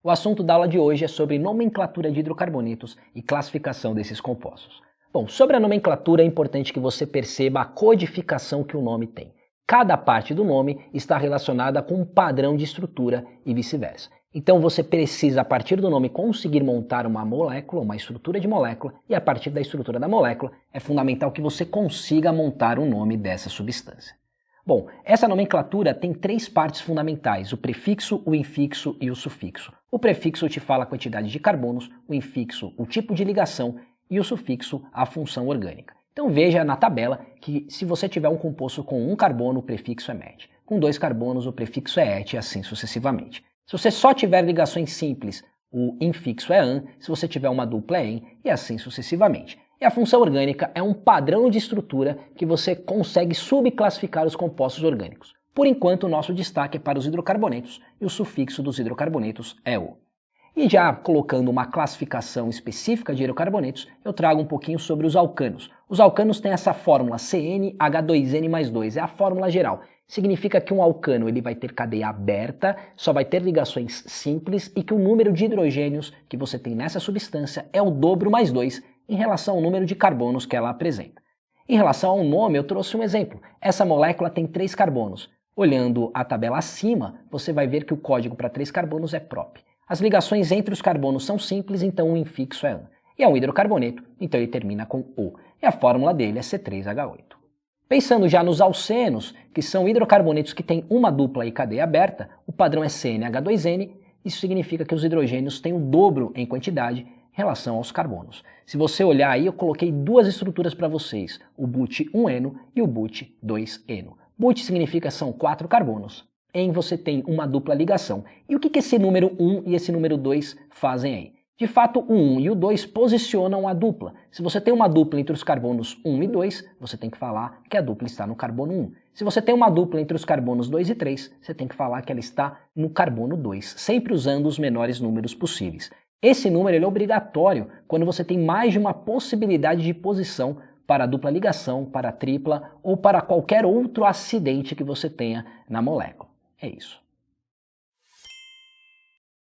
O assunto da aula de hoje é sobre nomenclatura de hidrocarbonetos e classificação desses compostos. Bom, sobre a nomenclatura é importante que você perceba a codificação que o nome tem. Cada parte do nome está relacionada com um padrão de estrutura e vice-versa. Então você precisa, a partir do nome, conseguir montar uma molécula, uma estrutura de molécula, e a partir da estrutura da molécula é fundamental que você consiga montar o nome dessa substância. Bom, essa nomenclatura tem três partes fundamentais: o prefixo, o infixo e o sufixo. O prefixo te fala a quantidade de carbonos, o infixo o tipo de ligação e o sufixo a função orgânica. Então veja na tabela que se você tiver um composto com um carbono, o prefixo é met. Com 2 carbonos, o prefixo é et e assim sucessivamente. Se você só tiver ligações simples, o infixo é an, se você tiver uma dupla é en e assim sucessivamente. E a função orgânica é um padrão de estrutura que você consegue subclassificar os compostos orgânicos. Por enquanto, o nosso destaque é para os hidrocarbonetos e o sufixo dos hidrocarbonetos é o. E já colocando uma classificação específica de hidrocarbonetos, eu trago um pouquinho sobre os alcanos. Os alcanos têm essa fórmula CnH2n+2, é a fórmula geral. Significa que um alcano ele vai ter cadeia aberta, só vai ter ligações simples e que o número de hidrogênios que você tem nessa substância é o dobro mais 2 em relação ao número de carbonos que ela apresenta. Em relação ao nome, eu trouxe um exemplo. Essa molécula tem 3 carbonos. Olhando a tabela acima, você vai ver que o código para 3 carbonos é prop. As ligações entre os carbonos são simples, então o infixo é an. E é um hidrocarboneto, então ele termina com o. E a fórmula dele é C3H8. Pensando já nos alcenos, que são hidrocarbonetos que têm uma dupla e cadeia aberta, o padrão é CnH2n, isso significa que os hidrogênios têm o dobro em quantidade em relação aos carbonos. Se você olhar aí, eu coloquei duas estruturas para vocês, o but1eno e o but2eno. But significa são 4 carbonos. En você tem uma dupla ligação. E o que esse número 1 e esse número 2 fazem aí? De fato, o 1 e o 2 posicionam a dupla. Se você tem uma dupla entre os carbonos 1 e 2, você tem que falar que a dupla está no carbono 1. Se você tem uma dupla entre os carbonos 2 e 3, você tem que falar que ela está no carbono 2, sempre usando os menores números possíveis. Esse número ele é obrigatório quando você tem mais de uma possibilidade de posição para a dupla ligação, para a tripla ou para qualquer outro acidente que você tenha na molécula. É isso.